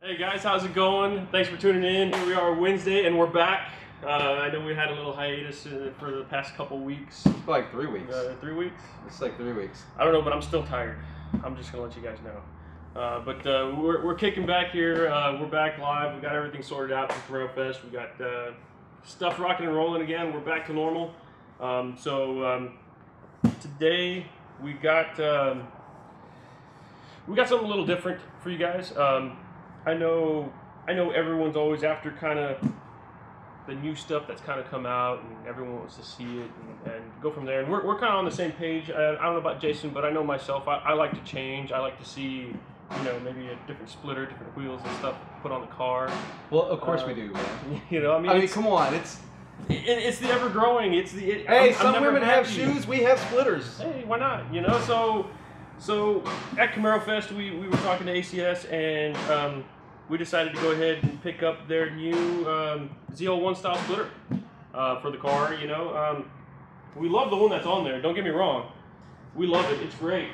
Hey guys, how's it going? Thanks for tuning in. Here we are Wednesday and we're back. I know we had a little hiatus for the past couple weeks. It's like 3 weeks. 3 weeks? It's like 3 weeks. I don't know, but I'm still tired. I'm just gonna let you guys know. But we're kicking back here. We're back live. We got everything sorted out for Camaro Fest. We got stuff rocking and rolling again. We're back to normal. Today we got something a little different for you guys. I know everyone's always after kind of the new stuff that's kind of come out, and everyone wants to see it and go from there. And we're kind of on the same page. I don't know about Jason, but I know myself. I like to change. I like to see, you know, maybe a different splitter, different wheels and stuff put on the car. Well, of course we do, man. You know, I mean, come on, it's the ever growing. Hey, some women have shoes. We have splitters. Hey, why not? You know, so at Camaro Fest, we were talking to ACS, and we decided to go ahead and pick up their new ZL1 style splitter for the car. You know, we love the one that's on there. Don't get me wrong, we love it. It's great.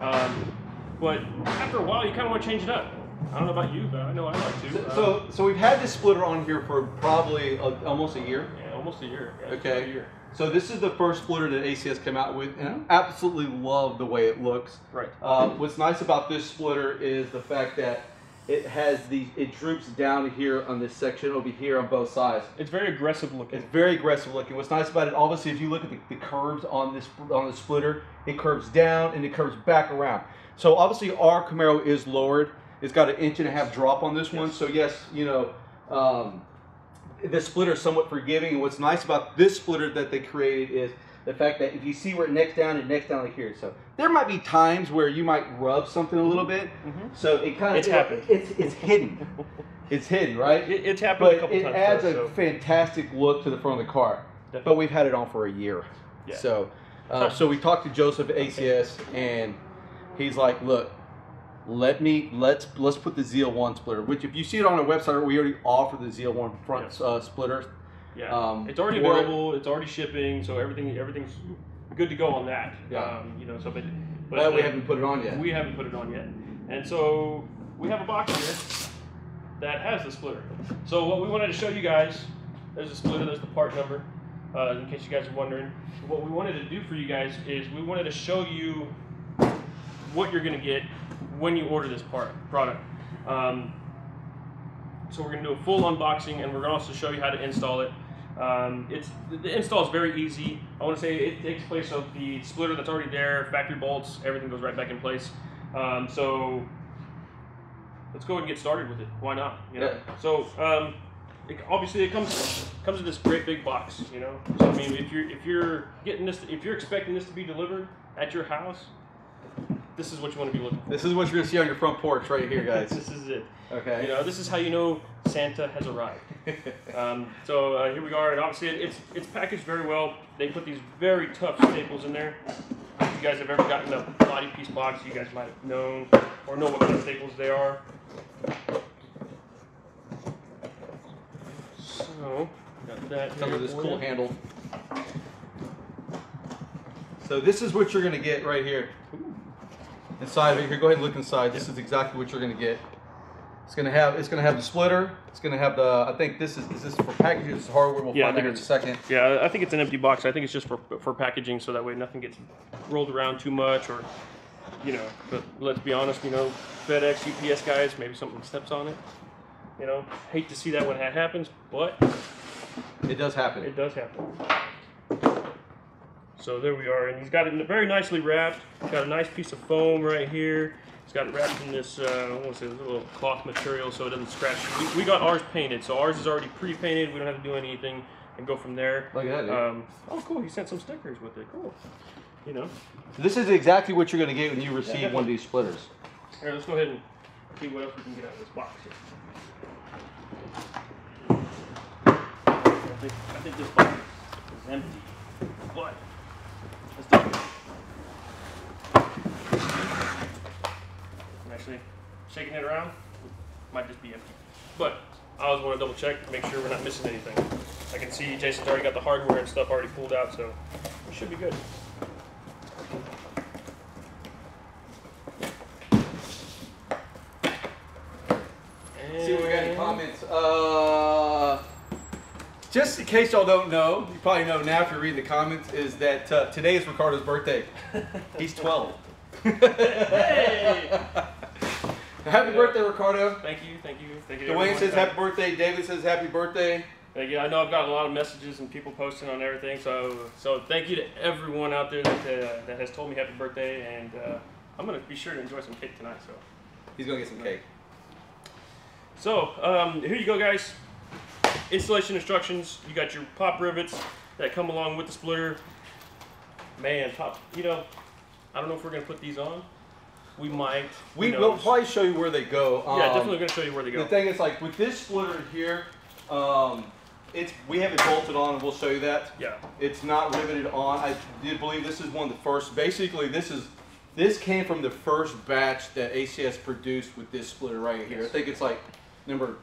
But after a while, you kind of want to change it up. I don't know about you, but I know I like to. So we've had this splitter on here for probably almost a year. Yeah, almost a year. Yeah, okay. A year. So this is the first splitter that ACS came out with, and I absolutely love the way it looks. Right. What's nice about this splitter is the fact that it has it droops down here on this section over here on both sides. It's very aggressive looking. It's very aggressive looking. What's nice about it, obviously, if you look at the curves on the splitter, it curves down and it curves back around. So obviously our Camaro is lowered. It's got an 1.5 inch drop on this one. So yes, you know, the splitter is somewhat forgiving. And what's nice about this splitter that they created is the fact that if you see where it necks down like here. So there might be times where you might rub something a little bit. So it kind of it's happened. It's hidden. It's hidden, right? It's happened a couple times. But it adds a fantastic look to the front of the car. Definitely. But we've had it on for a year. Yeah. So we talked to Joseph at ACS, and he's like, look, let's put the ZL1 splitter, which if you see it on our website, we already offer the ZL1 front splitter. Yeah, it's already available. It's already shipping, so everything's good to go on that. Yeah. You know, so but we haven't put it on yet. We haven't put it on yet, and so we have a box here that has the splitter. So what we wanted to show you guys, there's a splitter, there's the part number, in case you guys are wondering. What we wanted to do for you guys is we wanted to show you what you're going to get when you order this product. So we're going to do a full unboxing, and we're going to also show you how to install it. The install is very easy. I want to say it takes place of the splitter that's already there, factory bolts, everything goes right back in place. So let's go ahead and get started with it. Why not? You know? Yeah. So obviously it comes in this great big box. You know. So I mean, if you're expecting this to be delivered at your house, this is what you want to be looking for. This is what you're going to see on your front porch right here, guys. This is it. Okay. You know, this is how you know Santa has arrived. Here we are, and obviously it's packaged very well. They put these very tough staples in there. If you guys have ever gotten a body piece box, you guys might have known or know what kind of staples they are. So, got that. Some of this cool handle. So this is what you're going to get right here. Inside of here, go ahead and look inside. This is exactly what you're going to get. It's going to have the splitter. It's going to have the, I think this is this for packaging. This is hardware. We'll find out in a second. Yeah, I think it's an empty box. I think it's just for packaging, so that way nothing gets rolled around too much, or you know. But let's be honest, you know, FedEx, UPS guys, maybe something steps on it. You know, hate to see that when that happens, but it does happen. It does happen. So there we are, and he's got it very nicely wrapped. He's got a nice piece of foam right here. He's got it wrapped in this, I want to say, this little cloth material so it doesn't scratch. We got ours painted, so ours is already pre-painted. We don't have to do anything and go from there. Look at that, dude. Oh, cool. He sent some stickers with it. Cool. You know. So this is exactly what you're going to get when you receive one of these splitters. Here, let's go ahead and see what else we can get out of this box here. I think this box is empty, but let's do it. I'm actually shaking it around. Might just be empty, but I always want to double check to make sure we're not missing anything. I can see Jason's already got the hardware and stuff already pulled out, so we should be good. comments. Just in case y'all don't know, you probably know now if you read the comments, is that today is Ricardo's birthday. He's 12. Hey! Happy birthday, Ricardo. Thank you, thank you, thank you. Dwayne says happy birthday. David says happy birthday. Thank you. I know I've gotten a lot of messages and people posting on everything, so thank you to everyone out there that has told me happy birthday, and I'm gonna be sure to enjoy some cake tonight. So he's gonna get some cake. So here you go, guys. Installation instructions. You got your pop rivets that come along with the splitter. Man, you know, I don't know if we're gonna put these on. We might. We will probably show you where they go. Yeah, definitely gonna show you where they go. The thing is, like with this splitter here, we have it bolted on, and we'll show you that. Yeah. It's not riveted on. I did believe this is one of the first. Basically, this came from the first batch that ACS produced with this splitter right here. I think it's like number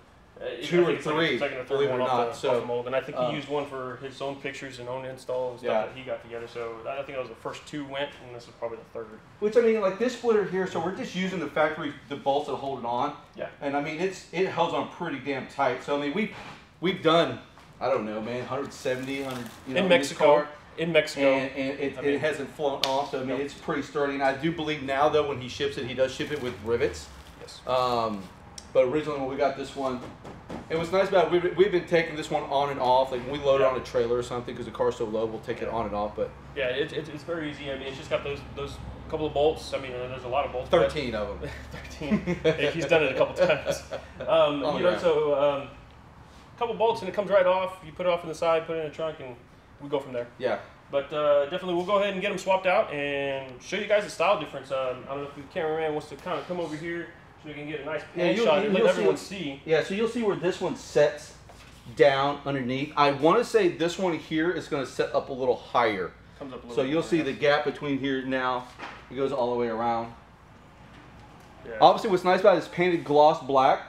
2 or 3, believe it or not. Off the mold. And I think he used one for his own pictures and own install and stuff that he got together. So I think that was the first 2 went, and this is probably the 3rd. Which, I mean, like this splitter here, so we're just using the factory, the bolts that hold it on. Yeah. And I mean, it holds on pretty damn tight. So I mean, we've done, I don't know, man, 170, 100, you know, in Mexico. In Mexico. And it hasn't flown off, so I mean, it's pretty sturdy. And I do believe now, though, when he ships it, he does ship it with rivets. Yes. But originally, when we got this one, and what's nice about it, we've been taking this one on and off. Like when we load it on a trailer or something, because the car's so low, we'll take it on and off. But yeah, it's very easy. I mean, it's just got those couple of bolts. I mean, there's a lot of bolts. 13 of them. 13. He's done it a couple times. A couple bolts, and it comes right off. You put it off on the side, put it in the trunk, and we go from there. Yeah. But definitely, we'll go ahead and get them swapped out and show you guys the style difference. I don't know if the cameraman wants to kind of come over here so we can get a nice pan shot and let everyone see. Yeah, so you'll see where this one sets down underneath. I want to say this one here is going to set up a little higher. Comes up a little so you'll see the gap between here now. It goes all the way around. Yeah. Obviously, what's nice about it is painted gloss black.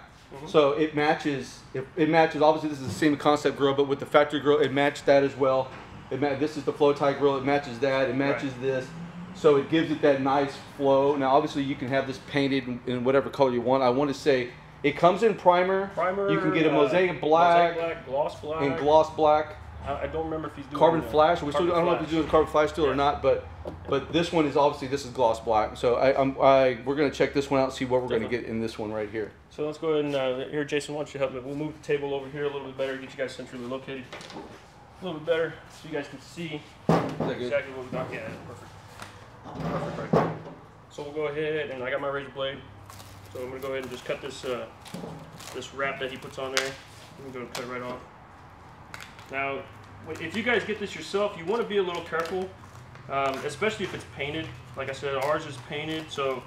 So it matches. It matches. Obviously, this is the same concept grill, but with the factory grill, it matched that as well. This is the flow tie grill. It matches that. It matches this. So it gives it that nice flow. Now, obviously, you can have this painted in whatever color you want. I want to say it comes in primer. You can get a mosaic black, gloss black, and gloss black. I don't remember if he's doing carbon flash. I don't know if he's doing carbon flash still or not, but this one is obviously this is gloss black. So we're gonna check this one out, see what we're gonna get in this one right here. So let's go ahead and here, Jason, why don't you help me? We'll move the table over here a little bit better, get you guys centrally located a little bit better, so you guys can see exactly what we got. Yeah, perfect. Perfect right there. So we'll go ahead, and I got my razor blade. So I'm gonna go ahead and just cut this this wrap that he puts on there. I'm gonna cut it right off. Now, if you guys get this yourself, you want to be a little careful, especially if it's painted. Like I said, ours is painted, so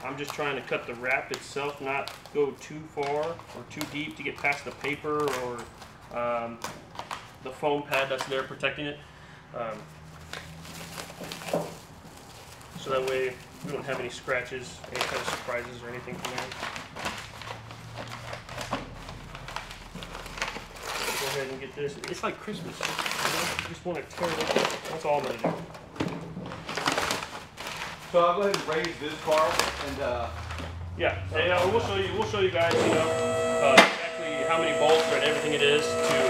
I'm just trying to cut the wrap itself, not go too far or too deep to get past the paper or the foam pad that's there protecting it. So that way we don't have any scratches, any kind of surprises or anything from there. Go ahead and get this. It's like Christmas. You just want to tear it up. That's all I'm going to do. So I'll go ahead and raise this car and we'll show you guys, exactly how many bolts and everything it is to take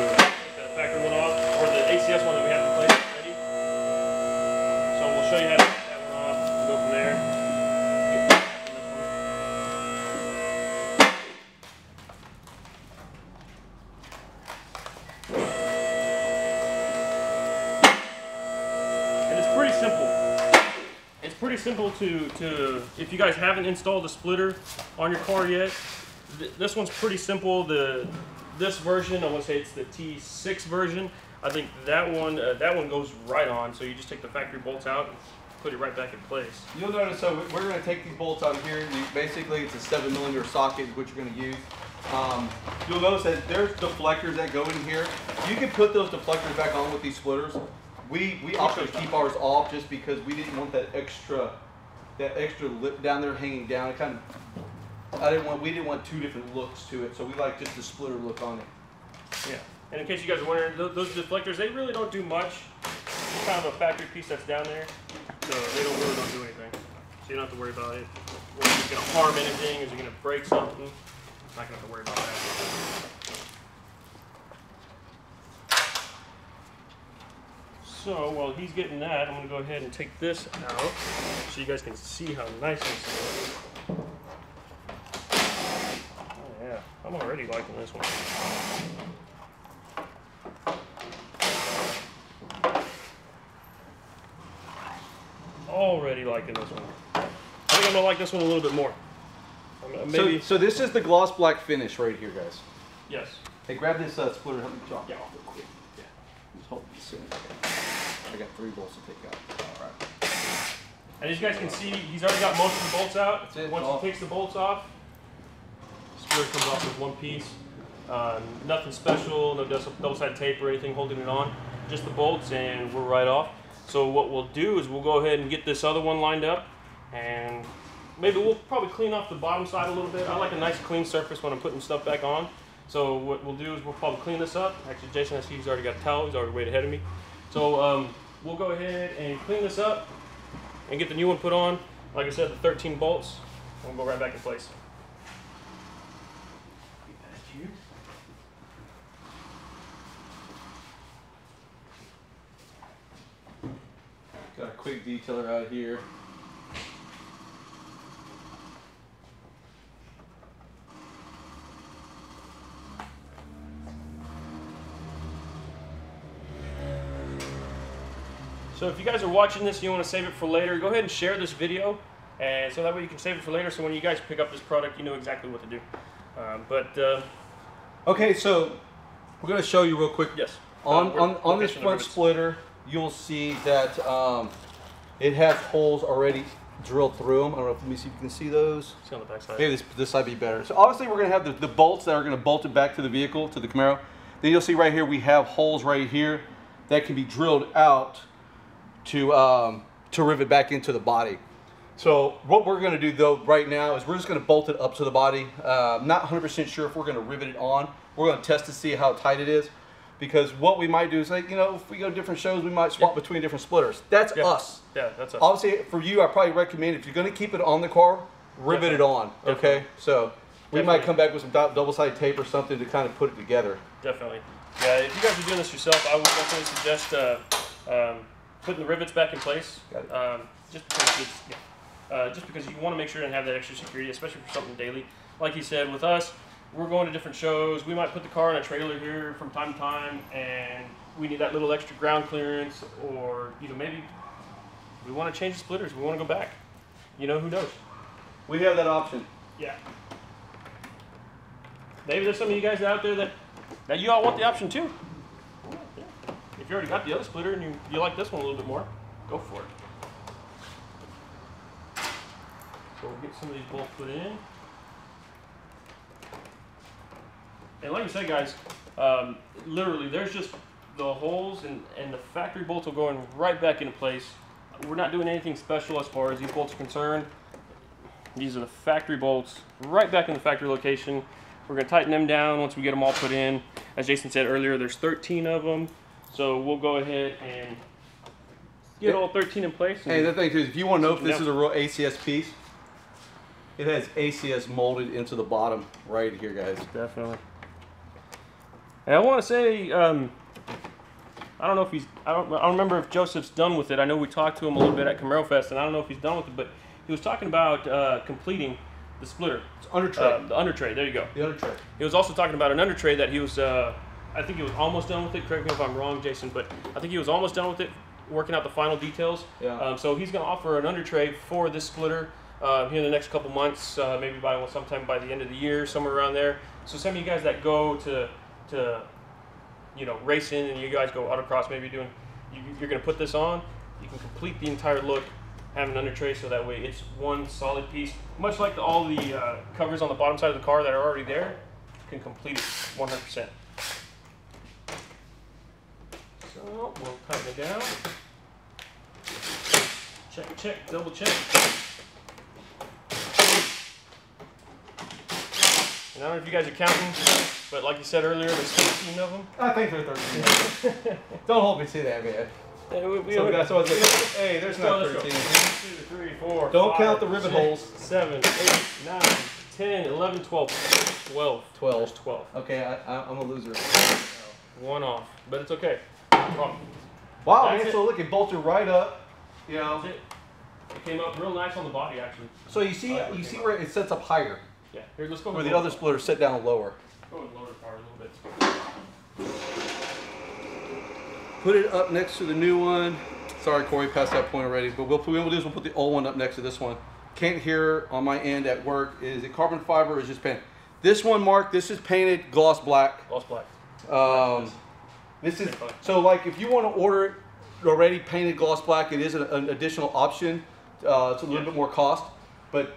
the factory one off, or the ACS one that we have in place already. So we'll show you how to take that one off and go from there. Pretty simple to if you guys haven't installed a splitter on your car yet, this one's pretty simple. This version, I want to say it's the T6 version. I think that one goes right on. So you just take the factory bolts out and put it right back in place. You'll notice, so we're going to take these bolts out of here. Basically, it's a 7mm socket, which you're going to use. You'll notice that there's deflectors that go in here. You can put those deflectors back on with these splitters. We opted to keep ours off just because we didn't want that extra lip down there hanging down. It kind of, we didn't want 2 different looks to it, so we like just the splitter look on it. Yeah, and in case you guys are wondering, those deflectors, they really don't do much. It's kind of a factory piece that's down there, so they really don't do anything. So you don't have to worry about it. Whether it's going to harm anything, is it going to break something. Not gonna have to worry about that. So while he's getting that, I'm gonna go ahead and take this out so you guys can see how nice this is. Oh yeah, I'm already liking this one. Already liking this one. I think I'm gonna like this one a little bit more. Maybe. So this is the gloss black finish right here, guys. Yes. Hey, grab this splitter. Help me drop it off real quick. Yeah. Just hold this in. I got 3 bolts to take out. All right. And as you guys can see, he's already got most of the bolts out. That's it. Once he takes the bolts off, the splitter comes off with one piece. Nothing special, no double-sided tape or anything holding it on. Just the bolts, and we're right off. So what we'll do is we'll go ahead and get this other one lined up, and maybe we'll probably clean off the bottom side a little bit. I like a nice clean surface when I'm putting stuff back on. So what we'll do is we'll probably clean this up. Actually, Jason, I see he's already got a towel. He's already way ahead of me. So we'll go ahead and clean this up and get the new one put on. Like I said, the 13 bolts, and we'll go right back in place. Got a quick detailer out here. So if you guys are watching this and you want to save it for later, go ahead and share this video, and so that way you can save it for later, so when you guys pick up this product, you know exactly what to do. Okay, so we're going to show you real quick. Yes. On this front splitter, you'll see that it has holes already drilled through them. I don't know if, let me see if you can see those. See on the back side. Maybe this side be better. So obviously we're going to have the bolts that are going to bolt it back to the vehicle, to the Camaro. Then you'll see right here we have holes right here that can be drilled out to rivet back into the body. So what we're going to do though right now is we're just going to bolt it up to the body. Not 100% sure if we're going to rivet it on. We're going to test to see how tight it is, because what we might do is, like, you know, if we go to different shows, we might swap between different splitters. That's us. Yeah, that's us. Obviously for you, I probably recommend, if you're going to keep it on the car, rivet it on. Okay, so we might come back with some double-sided tape or something to kind of put it together. Definitely. Yeah, if you guys are doing this yourself, I would definitely suggest putting the rivets back in place. Got it. Just because you want to make sure and have that extra security, especially for something daily. Like he said, with us, we're going to different shows. We might put the car in a trailer here from time to time, and we need that little extra ground clearance, or, you know, maybe we want to change the splitters. We want to go back. You know, who knows? We have that option. Yeah. Maybe there's some of you guys out there that you all want the option too. Yeah. If you already got the other splitter and you like this one a little bit more, go for it. So we'll get some of these bolts put in. And like I said, guys, literally there's just the holes, and the factory bolts will go in right back into place. We're not doing anything special as far as these bolts are concerned. These are the factory bolts right back in the factory location. We're going to tighten them down once we get them all put in. As Jason said earlier, there's 13 of them. So we'll go ahead and get all 13 in place. Hey, the thing too is, if you want to know if this is a real ACS piece, it has ACS molded into the bottom right here, guys. Definitely. And I want to say, I don't know if I don't remember if Joseph's done with it. I know we talked to him a little bit at Camaro Fest, and I don't know if he's done with it, but he was talking about completing the splitter. It's under tray. The under tray, there you go. The under tray. He was also talking about an under tray that he was, I think he was almost done with it. Correct me if I'm wrong, Jason, but I think he was almost done with it, working out the final details. Yeah. So he's going to offer an under tray for this splitter here in the next couple months, maybe sometime by the end of the year, somewhere around there. So some of you guys that go to you know, racing, and you guys go autocross, maybe you're going to put this on, you can complete the entire look, have an under tray, so that way it's one solid piece. Much like all the covers on the bottom side of the car that are already there, you can complete it 100%. So we'll tighten it down. Check, double check. And I don't know if you guys are counting, but like you said earlier, there's 13 of them. I think they're 13. Don't hold me to that, man. Hey, there's not 13. 1, 2, 3, 4. Don't 5, count the rivet 6, holes. 7, 8, 9, 10, 11, 12. 12. 12. There's 12. Okay, I'm a loser. One off, but it's okay. No problem. Wow, That's man, it. so look, it bolted right up. You know. That's it. It came up real nice on the body, actually. So you see where it sets up higher. Yeah. Here, let's go. Where the other splitter set down lower. Go and lower the power a little bit. Put it up next to the new one. Sorry, Corey, past that point already. But what we'll do is we'll put the old one up next to this one. Can't hear on my end at work. Is it carbon fiber or is just paint? This one, Mark, this is painted gloss black. Gloss black. This is so like if you want to order it already painted gloss black, it is an additional option. It's a little bit more cost, but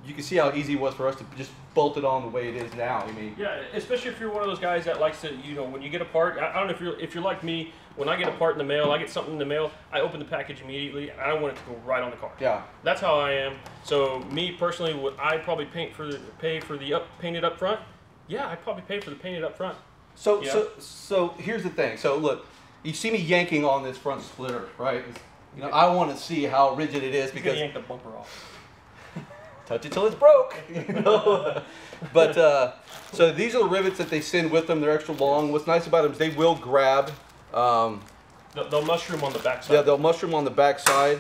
you can see how easy it was for us to just bolt it on the way it is now. I mean, yeah, especially if you're one of those guys that likes to, you know, when you get a part. I don't know if you're like me. When I get a part in the mail, I get something in the mail, I open the package immediately, and I want it to go right on the car. Yeah. That's how I am. So me personally, would I probably pay for the painted up front? Yeah, I probably pay for the painted up front. So Yeah. so here's the thing. So look, you see me yanking on this front splitter, right? You know, I want to see how rigid it is because yank the bumper off. Touch it till it's broke, you know. But so these are the rivets that they send with them. They're extra long. What's nice about them is they will grab. They'll mushroom on the backside. Yeah, they'll mushroom on the backside.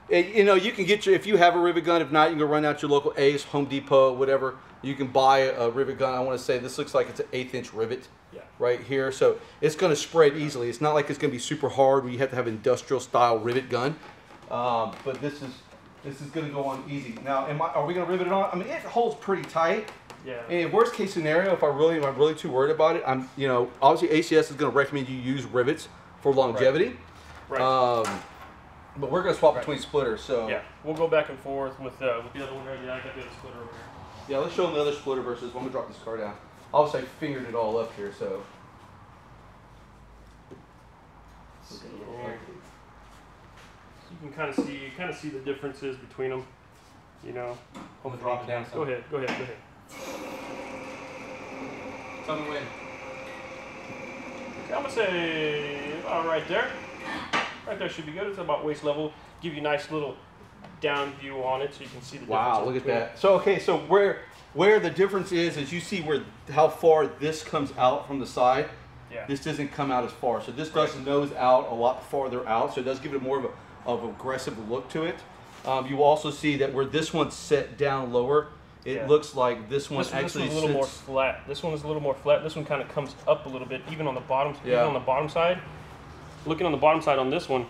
Yeah. You know, you can get if you have a rivet gun. If not, you can go run out to your local Ace, Home Depot, whatever. You can buy a rivet gun. I want to say this looks like it's an 1/8 inch rivet. Yeah. Right here, so it's going to spread easily. It's not like it's going to be super hard where you have to have industrial style rivet gun. But this is going to go on easy. Now, are we going to rivet it on? I mean, it holds pretty tight. Yeah. And worst case scenario, if I'm really too worried about it, you know, obviously ACS is going to recommend you use rivets for longevity. Right. But we're going to swap between splitters. So yeah, we'll go back and forth with the other one there. Yeah, I got the other splitter over here. yeah, let's show them the other splitter versus. Let me drop this car down. Obviously, I fingered it all up here, so. You can kind of see the differences between them. You know. Hold the drop it down. Go ahead. Tell me when. Okay, I'm gonna say about right there. Right there should be good. It's about waist level. Give you a nice little down view on it so you can see the difference. Wow, look at that. So okay, so where the difference is you see how far this comes out from the side. Yeah. This doesn't come out as far. So this does nose out a lot farther out. So it does give it more of an aggressive look to it. You will also see that where this one's set down lower, it looks like this one actually this one's a little more flat. This one is a little more flat. This one kind of comes up a little bit, even on the bottom. Even on the bottom side. Looking on the bottom side on this one,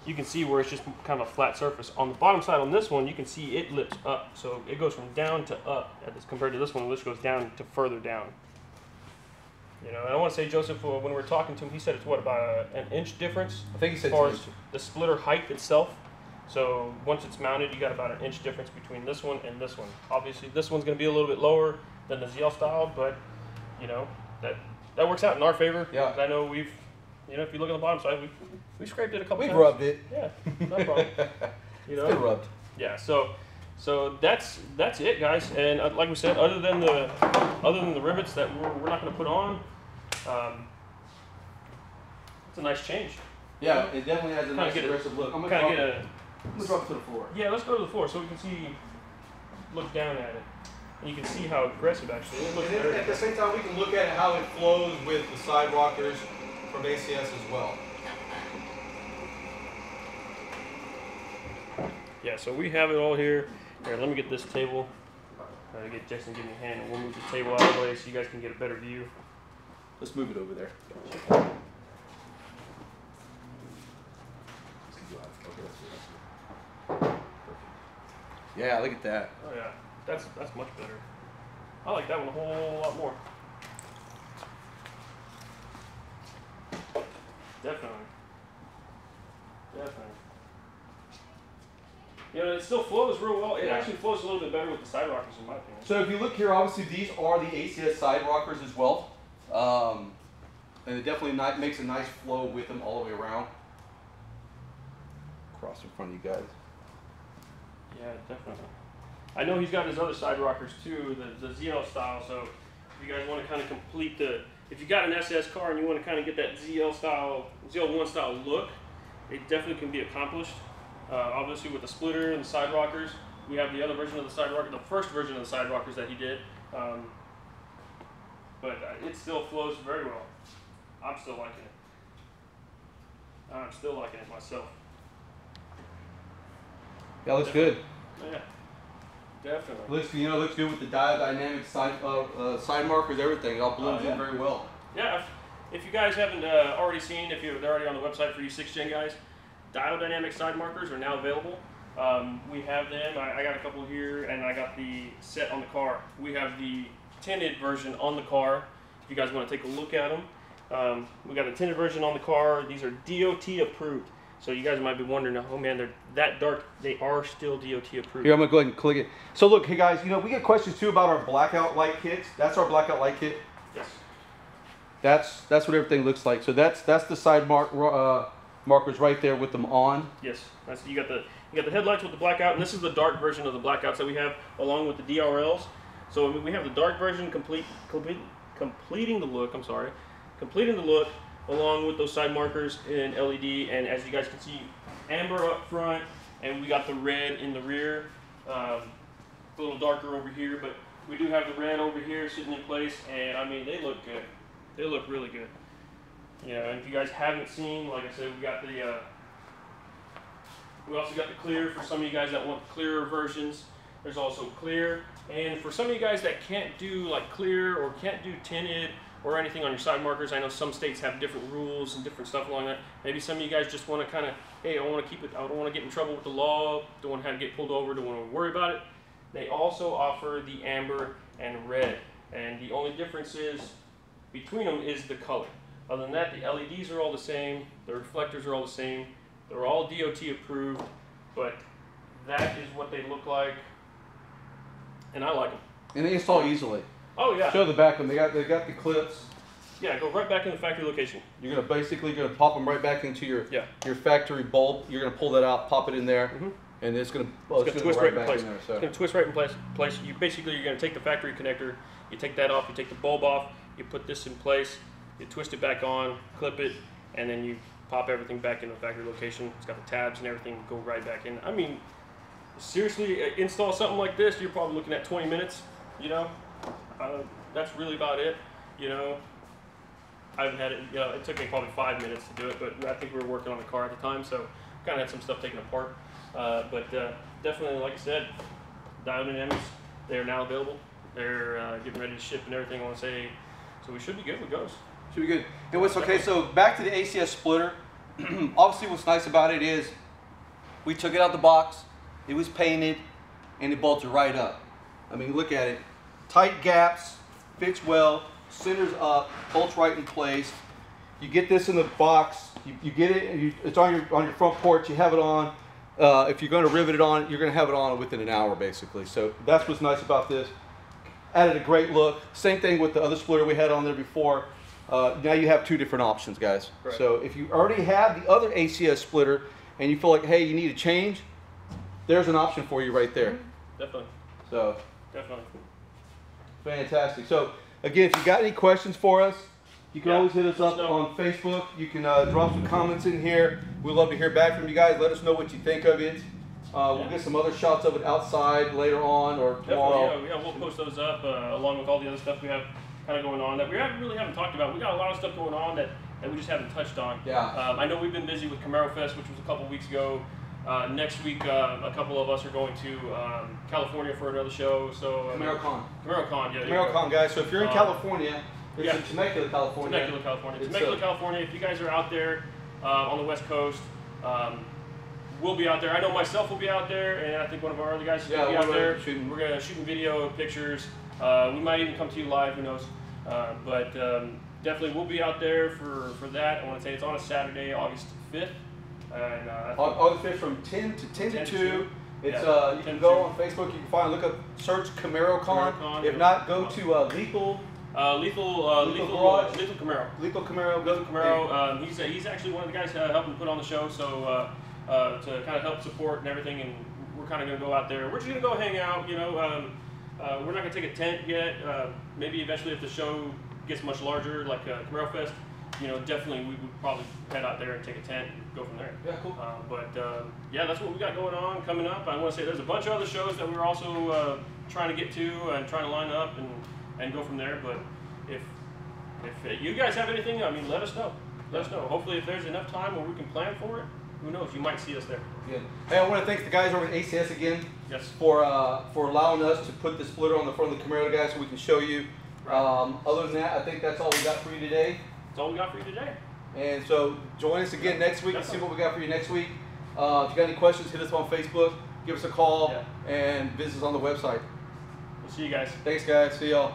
you can see where it's just kind of a flat surface. On the bottom side on this one, you can see it lifts up. So it goes from down to up compared to this one, which goes down to further down. You know, and I want to say, Joseph, when we were talking to him, he said it's what, about an inch difference? I think he said as far as the splitter height itself. So once it's mounted, you got about an inch difference between this one and this one. Obviously, this one's going to be a little bit lower than the ZL style, but you know that works out in our favor. Yeah. I know we've, you know, if you look on the bottom side, we scraped it a couple times. We've rubbed it. Yeah, no problem. You know, it's been rubbed. Yeah. So that's it, guys. And like we said, other than the rivets that we're not going to put on, it's a nice change. Yeah, it definitely has a nice aggressive look. I'm gonna drop it to the floor. Yeah, let's go to the floor so we can look down at it. And you can see how aggressive actually it looks. And at the same time, we can look at how it flows with the side rockers from ACS as well. Yeah, so we have it all here. Here, let me get this table. Get Jason to give me a hand, and we'll move the table out of the way so you guys can get a better view. Let's move it over there. Yeah, look at that. Oh yeah, that's much better. I like that one a whole lot more. Definitely. You know, it still flows real well. It actually flows a little bit better with the side rockers, in my opinion. So if you look here, obviously these are the ACS side rockers as well. And it definitely makes a nice flow with them all the way around. Across in front of you guys. Yeah, definitely. I know he's got his other side rockers too, the ZL style, so if you guys want to kind of complete if you got an SS car and you want to kind of get that ZL1 style look, it definitely can be accomplished. Obviously with the splitter and the side rockers, We have the other version of the side rocker, the first version of the side rockers that he did, but it still flows very well. I'm still liking it. I'm still liking it myself. Yeah, looks good. Yeah, definitely. Looks good with the Diode Dynamics side markers, everything. It all blends in very well. Yeah, if you guys haven't already seen, they're already on the website for you 6th gen guys, Diode Dynamics side markers are now available. We have them. I got a couple here, and I got the set on the car. We have the tinted version on the car. If you guys want to take a look at them, we got the tinted version on the car. These are DOT approved. So you guys might be wondering, oh man, they're that dark. They are still DOT approved. Here, I'm gonna go ahead and click it. So look, hey guys, we get questions too about our blackout light kits. That's our blackout light kit. Yes. That's what everything looks like. So that's the side markers right there with them on. Yes. You got the headlights with the blackout, and this is the dark version of the blackouts that we have, along with the DRLs. So we have the dark version completing the look. I'm sorry, completing the look, along with those side markers in LED, and as you guys can see, amber up front, and we got the red in the rear. A little darker over here, but we do have the red over here sitting in place, and I mean, they look good. They look really good. And if you guys haven't seen, like I said, we got the we also got the clear for some of you guys that want clearer versions. There's also clear, and for some of you guys that can't do like clear or can't do tinted or anything on your side markers, I know some states have different rules and different stuff along that. Maybe some of you guys just want to kind of, hey, I want to keep it, I don't want to get in trouble with the law, don't want to have to get pulled over, don't want to worry about it. They also offer the amber and red, and the only difference is between them is the color. Other than that, the LEDs are all the same, the reflectors are all the same, they're all DOT approved, but that is what they look like, and I like them. And they install easily. Oh yeah. Show the back of them. They got the clips. Yeah, go right back in the factory location. You're gonna basically pop them right back into your factory bulb. You're gonna pull that out, pop it in there, and it's gonna twist right in place. So. It's gonna twist right in place. You're gonna take the factory connector, you take that off, you take the bulb off, you put this in place, you twist it back on, clip it, and then you pop everything back in the factory location. It's got the tabs and everything, go right back in. I mean, seriously, install something like this, you're probably looking at 20 minutes, that's really about it, I haven't had it, it took me probably 5 minutes to do it, but I think we were working on the car at the time, so kind of had some stuff taken apart. But definitely, like I said, Diode Dynamics, they're now available. They're getting ready to ship and everything, I want to say, so we should be good with those. Should be good. It was okay. So back to the ACS splitter. Obviously, what's nice about it is we took it out the box. It was painted, and it bolted right up. I mean, look at it. Tight gaps, fits well, centers up, bolts right in place. You get this in the box. You get it. And it's on your front porch. You have it on. If you're going to rivet it on, you're going to have it on within an hour, basically. So that's what's nice about this. Added a great look. Same thing with the other splitter we had on there before. Now you have two different options, guys. Right. So if you already have the other ACS splitter and you feel like, hey, you need a change, there's an option for you right there. Definitely. So definitely. Fantastic. So again, if you got any questions for us, you can always hit us up on Facebook. You can drop some comments in here. We'd love to hear back from you guys. Let us know what you think of it. We'll get some other shots of it outside later on or tomorrow. Yeah, we'll post those up along with all the other stuff we have kind of going on that we really haven't talked about. We got a lot of stuff going on that we just haven't touched on. Yeah. I know we've been busy with Camaro Fest, which was a couple weeks ago. Next week, a couple of us are going to California for another show. So CamaroCon. CamaroCon, yeah. CamaroCon, guys. So if you're in California, it's in Temecula, California. Temecula, California. If you guys are out there on the West Coast, we'll be out there. I know myself will be out there, and I think one of our other guys is going to be out there. We're going to shoot video, pictures. We might even come to you live, who knows. But definitely we'll be out there for that. I want to say it's on a Saturday, August 5th. And, August 5th from 10 to 2. It's you can go on Facebook. You can look up, search CamaroCon. If not, go to Lethal Camaro. Lethal Camaro. He's actually one of the guys helping put on the show. So to kind of help support and everything, and we're kind of going to go out there. We're just going to go hang out. We're not going to take a tent yet. Maybe eventually if the show gets much larger, like Camaro Fest, you know, definitely we would probably head out there and take a tent and go from there. Yeah, cool. Yeah, that's what we got going on coming up. I want to say there's a bunch of other shows that we're also trying to get to and trying to line up and go from there. But if you guys have anything, I mean, let us know. Let us know. Hopefully, if there's enough time where we can plan for it, who knows? You might see us there. Good. Hey, I want to thank the guys over at ACS again. Yes. For allowing us to put the splitter on the front of the Camaro, guys, so we can show you. Right. Other than that, I think that's all we got for you today. That's all we got for you today. And so join us again next week and see what we got for you next week. If you got any questions, hit us on Facebook, give us a call, and visit us on the website. We'll see you guys. Thanks, guys. See y'all.